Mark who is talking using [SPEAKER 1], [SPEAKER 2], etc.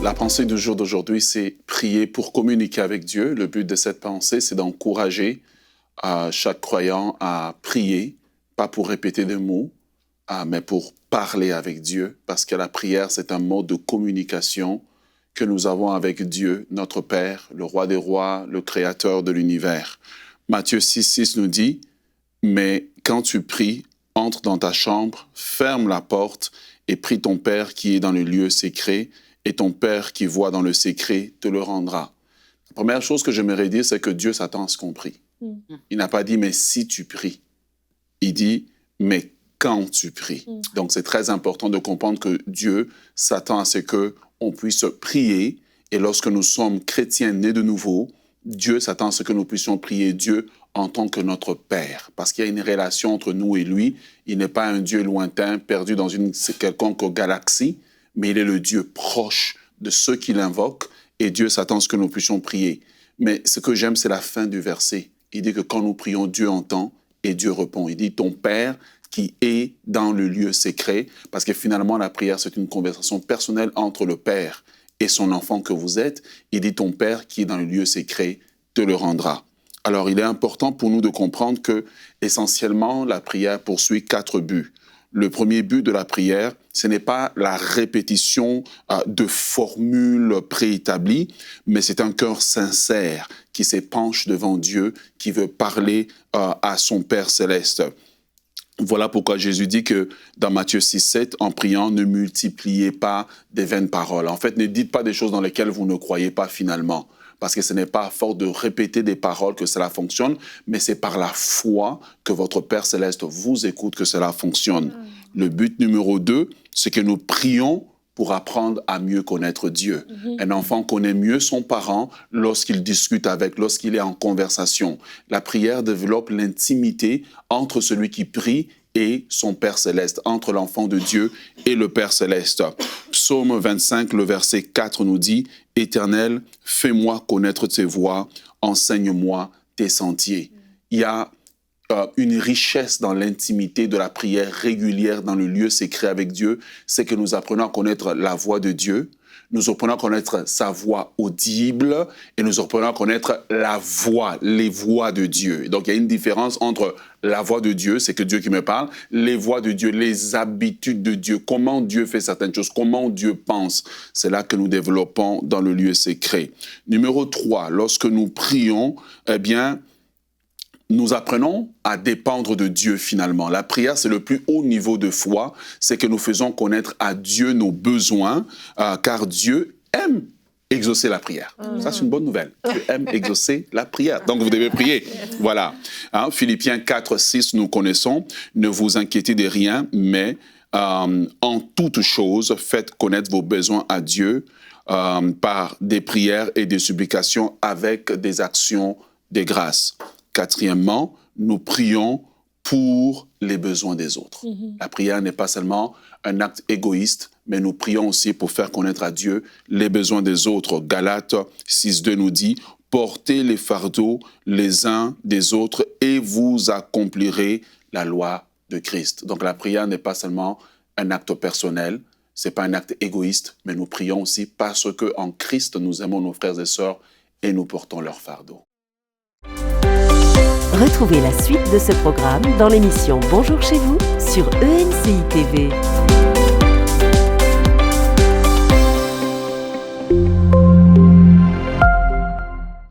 [SPEAKER 1] La pensée du jour d'aujourd'hui, c'est prier pour communiquer avec Dieu. Le but de cette pensée, c'est d'encourager chaque croyant à prier, pas pour répéter des mots, mais pour parler avec Dieu, parce que la prière, c'est un mode de communication que nous avons avec Dieu, notre Père, le Roi des rois, le Créateur de l'univers. Matthieu 6,6 nous dit, « Mais quand tu pries, entre dans ta chambre, ferme la porte et prie ton Père qui est dans le lieu secret, et ton Père qui voit dans le secret te le rendra. » La première chose que j'aimerais dire, c'est que Dieu s'attend à ce qu'on prie. Il n'a pas dit « mais si tu pries ». Il dit « mais quand tu pries ». Donc, c'est très important de comprendre que Dieu s'attend à ce qu'on puisse prier. Et lorsque nous sommes chrétiens nés de nouveau, Dieu s'attend à ce que nous puissions prier Dieu en tant que notre Père. Parce qu'il y a une relation entre nous et lui. Il n'est pas un Dieu lointain, perdu dans une quelconque galaxie, mais il est le Dieu proche de ceux qui l'invoquent. Et Dieu s'attend à ce que nous puissions prier. Mais ce que j'aime, c'est la fin du verset. Il dit que quand nous prions, Dieu entend et Dieu répond. Il dit « ton Père qui est dans le lieu secret », parce que finalement, la prière, c'est une conversation personnelle entre le Père et son enfant que vous êtes. Il dit « ton Père qui est dans le lieu secret te le rendra ». Alors, il est important pour nous de comprendre que, essentiellement, la prière poursuit 4 buts. Le premier but de la prière, ce n'est pas la répétition de formules préétablies, mais c'est un cœur sincère qui s'épanche devant Dieu, qui veut parler à son Père céleste. Voilà pourquoi Jésus dit que dans Matthieu 6,7, en priant, ne multipliez pas des vaines paroles. En fait, ne dites pas des choses dans lesquelles vous ne croyez pas finalement. Parce que ce n'est pas à force de répéter des paroles que cela fonctionne, mais c'est par la foi que votre Père Céleste vous écoute que cela fonctionne. Le but numéro 2, c'est que nous prions pour apprendre à mieux connaître Dieu. Un enfant connaît mieux son parent lorsqu'il discute avec, lorsqu'il est en conversation. La prière développe l'intimité entre celui qui prie et son Père Céleste, entre l'enfant de Dieu et le Père Céleste. Psaume 25, le verset 4 nous dit « Éternel, fais-moi connaître tes voies, enseigne-moi tes sentiers. » Il y a une richesse dans l'intimité de la prière régulière dans le lieu secret avec Dieu, c'est que nous apprenons à connaître la voix de Dieu, nous apprenons à connaître sa voix audible et nous apprenons à connaître la voix, les voix de Dieu. Et donc, il y a une différence entre la voix de Dieu, c'est que Dieu qui me parle, les voix de Dieu, les habitudes de Dieu, comment Dieu fait certaines choses, comment Dieu pense. C'est là que nous développons dans le lieu secret. Numéro 3, lorsque nous prions, eh bien, nous apprenons à dépendre de Dieu finalement. La prière, c'est le plus haut niveau de foi, c'est que nous faisons connaître à Dieu nos besoins, car Dieu aime exaucer la prière. Ça, c'est une bonne nouvelle. Dieu aime exaucer la prière. Donc, vous devez prier. Voilà. Philippiens 4, 6, nous connaissons. Ne vous inquiétez de rien, mais en toute chose, faites connaître vos besoins à Dieu par des prières et des supplications avec des actions de grâce. 4e, nous prions pour les besoins des autres. La prière n'est pas seulement un acte égoïste, mais nous prions aussi pour faire connaître à Dieu les besoins des autres. Galates 6,2 nous dit « Portez les fardeaux les uns des autres et vous accomplirez la loi de Christ. » Donc la prière n'est pas seulement un acte personnel, ce n'est pas un acte égoïste, mais nous prions aussi parce qu'en Christ, nous aimons nos frères et sœurs et nous portons leurs fardeaux.
[SPEAKER 2] Retrouvez la suite de ce programme dans l'émission Bonjour chez vous sur ENCI TV.